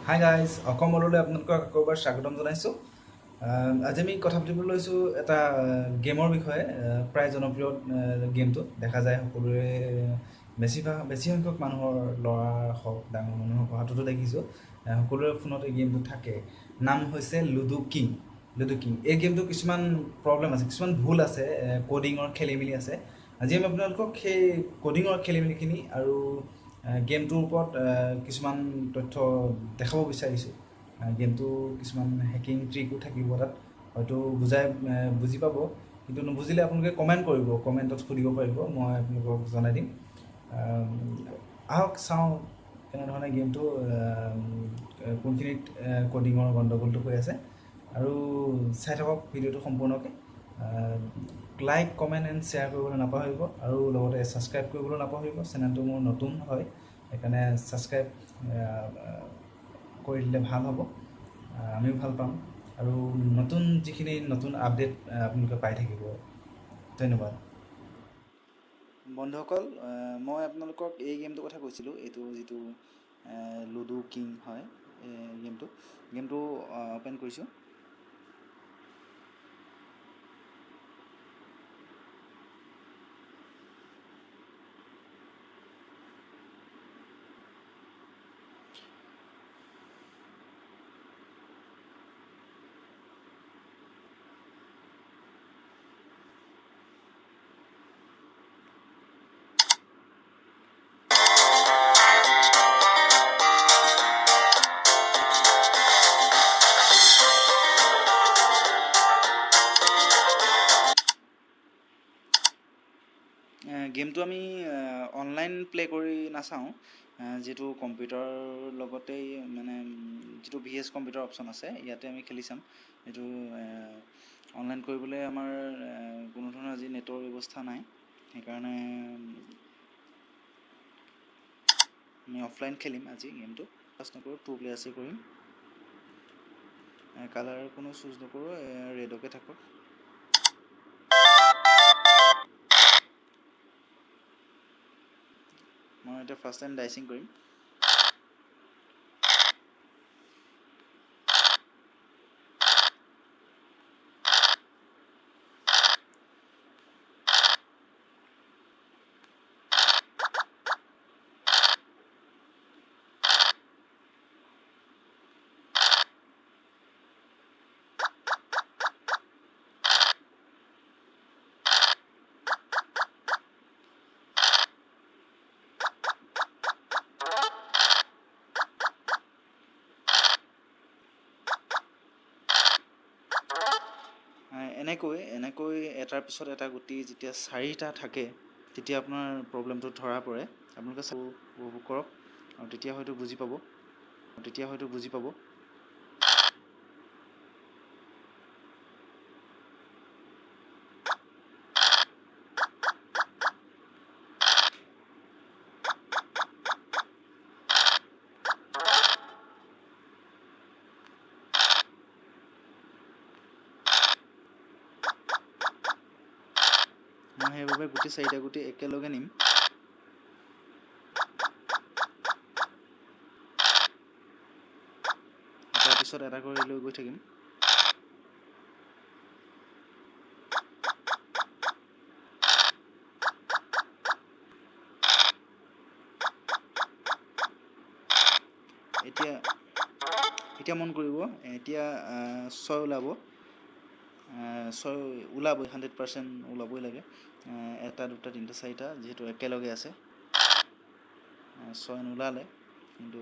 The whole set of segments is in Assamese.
হাই গাইজ অসমলৈ আপোনালোকক আকৌ এবাৰ স্বাগতম জনাইছোঁ। আজি আমি কথা পাতিবলৈ লৈছোঁ এটা গেমৰ বিষয়ে। প্ৰায় জনপ্ৰিয় গেমটো দেখা যায় সকলোৰে বেছি সংখ্যক মানুহৰ ল'ৰা হওক ডাঙৰ মানুহৰ পঢ়াটোতো দেখিছোঁ সকলোৰে ফোনত এই গেমটো থাকে। নাম হৈছে লুডো কিং। এই গেমটো কিছুমান প্ৰব্লেম আছে, কিছুমান ভুল আছে, ক'ডিঙৰ খেলি মেলি আছে। আজি আমি আপোনালোকক সেই ক'ডিঙৰ খেলি মেলিখিনি আৰু গেমটোৰ ওপৰত কিছুমান তথ্য দেখাব বিচাৰিছোঁ। গেমটো কিছুমান হেকিং ট্ৰিকো থাকিব তাত, হয়তো বুজি পাব, কিন্তু নুবুজিলে আপোনালোকে কমেণ্ট কৰিব, কমেণ্টত সুধিব পাৰিব, মই আপোনালোকক জনাই দিম। আহক চাওঁ কেনেধৰণে গেমটো কোনখিনিত ক'ডিঙৰ গণ্ডগোলটো হৈ আছে, আৰু চাই থাকক ভিডিঅ'টো সম্পূৰ্ণকৈ। লাইক কমেণ্ট এণ্ড শ্বেয়াৰ কৰিবলৈ নাপাহৰিব, আৰু লগতে ছাবস্ক্ৰাইব কৰিবলৈ নাপাহৰিব। চেনেলটো মোৰ নতুন হয়, সেইকাৰণে ছাবস্ক্ৰাইব কৰি দিলে ভাল হ'ব, আমিও ভাল পাম, আৰু যিখিনি নতুন আপডেট আপোনালোকে পাই থাকিব। ধন্যবাদ বন্ধুসকল। মই আপোনালোকক এই গেমটোৰ কথা কৈছিলোঁ, এইটো যিটো লুডো কিং হয়। গেমটো অ'পেন কৰিছোঁ। গেমটো আমি অনলাইন প্লে' কৰি নাচাওঁ, যিটো কম্পিউটাৰৰ লগতেই মানে যিটো VS কম্পিউটাৰ অপশ্যন আছে, ইয়াতে আমি খেলি চাম। এইটো অনলাইন কৰিবলৈ আমাৰ কোনো ধৰণৰ আজি নেটৰ ব্যৱস্থা নাই, সেইকাৰণে আমি অফলাইন খেলিম আজি গেমটো। পাছ নকৰোঁ, 2 প্লেয়াৰ্ছে কৰিম। কালাৰ কোনো চুজ নকৰোঁ, ৰেডকে থাকক। মই এতিয়া ফাৰ্ষ্ট টাইম ডাইচিং কৰিম। এনেকৈ এটাৰ পিছত এটা গুটি যেতিয়া 4টা থাকে, তেতিয়া আপোনাৰ প্ৰব্লেমটো ধৰা পৰে। আপোনালোকে উপভোগ কৰক, আৰু তেতিয়া হয়তো বুজি পাব। মই সেইবাবে 4টা গুটি একেলগে নিম। তাৰপিছত এটা কৰি লৈ গৈ থাকিম। এতিয়া মন কৰিব, এতিয়া 6 ওলাব। 6 ওলাবই, 100% ওলাবই লাগে। 1, 2, 3, 4 যিহেতু একেলগে আছে, 6 নোলালে, কিন্তু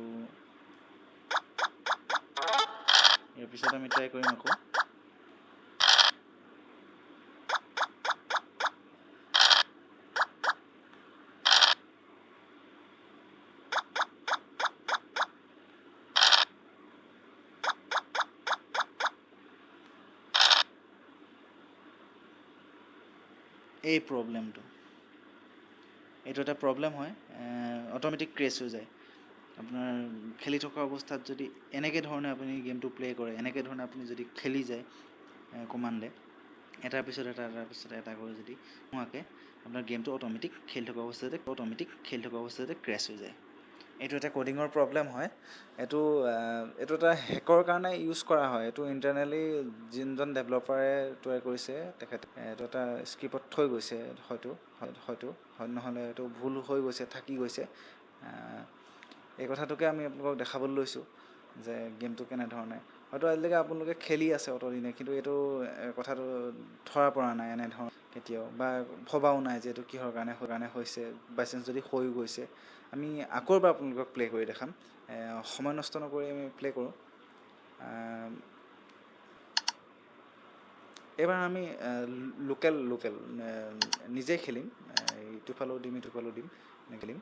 ইয়াৰ পিছত আমি ট্ৰাই কৰিম আকৌ। এইটো এটা প্ৰব্লেম হয়, অট'মেটিক ক্ৰেছ হৈ যায়। আপোনাৰ খেলি থকা অৱস্থাত যদি এনেকৈ ধৰণে আপুনি গেমটো প্লে' কৰে, এনেকৈ ধৰণে আপুনি যদি খেলি যায় কমাণ্ডে, এটাৰ পিছত এটা কৰি যদি নোহোৱাকৈ আপোনাৰ গেমটো অট'মেটিক খেলি থকা অৱস্থাতে ক্ৰেছ হৈ যায়। এইটো এটা ক'ডিঙৰ প্ৰব্লেম হয়। এইটো এটা হেকৰ কাৰণে ইউজ কৰা হয়। এইটো ইণ্টাৰনেলি যোনজন ডেভেলপাৰে তৈয়াৰ কৰিছে তেখেতে এইটো এটা স্ক্ৰিপ্টত থৈ গৈছে হয়তো নহ'লে এইটো ভুল হৈ গৈছে থাকি গৈছে। এই কথাটোকে আমি আপোনালোকক দেখাবলৈ লৈছোঁ যে গেমটো কেনেধৰণে হয়তো আজিলৈকে আপোনালোকে খেলি আছে অতদিনে, কিন্তু এইটো কথাটো ধৰা পৰা নাই এনেধৰণৰ কেতিয়াও, বা ভবাও নাই যে এইটো কিহৰ কাৰণে হৈছে। বাই চান্স যদি হৈ গৈছে, আমি আকৌ এবাৰ আপোনালোকক প্লে' কৰি দেখাম। সময় নষ্ট নকৰি আমি প্লে' কৰোঁ। এইবাৰ আমি লোকেল নিজেই খেলিম। ইটো ফালেও দিম এনেকৈ খেলিম।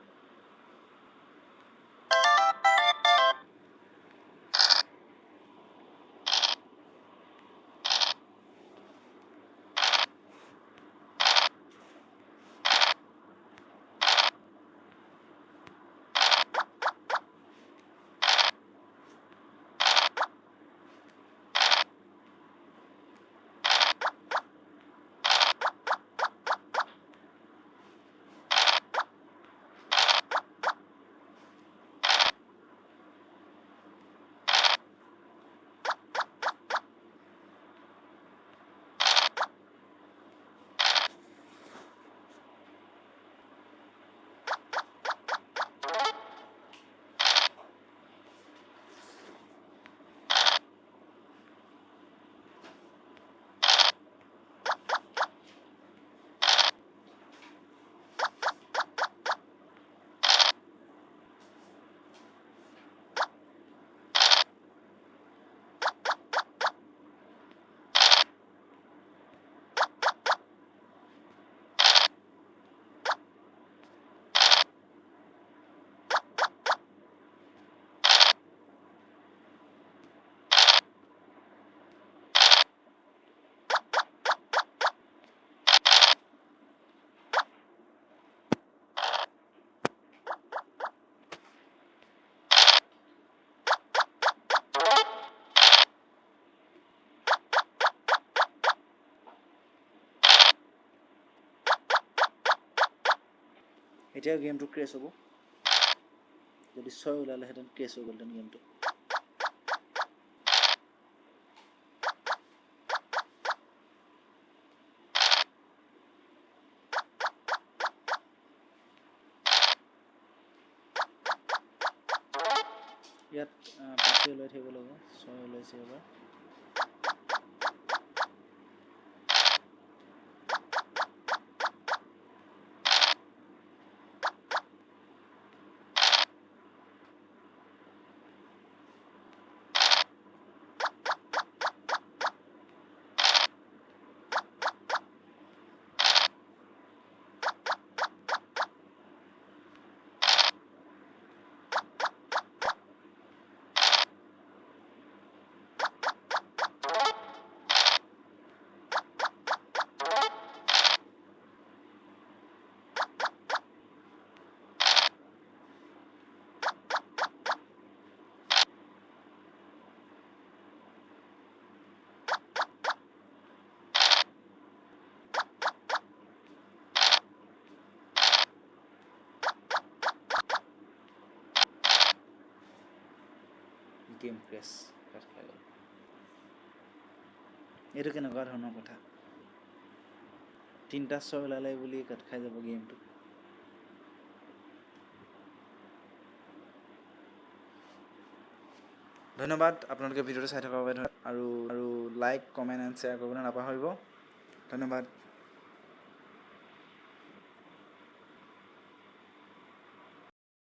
এতিয়া গেমটো ক্ৰেছ হ'ব। যদি 6 ওলালেহেঁতেন ক্ৰেছ হৈ গ'লহেঁতেন গেমটো। ইয়াত 5 ওলাই থাকিব লাগিব, 6 ওলাইছে এবাৰ। গেম ক্ৰেছ, কাট খাই গ'ল। এইটো কেনেকুৱা ধৰণৰ কথা? 3টা 6 ওলালে বুলি কাট খাই যাব গেমটো। ধন্যবাদ আপোনালোকে ভিডিঅ'টো চাই থকাৰ বাবে। আৰু লাইক, কমেণ্ট এণ্ড শ্বেয়াৰ কৰিবলৈ নাপাহৰিব। ধন্যবাদ।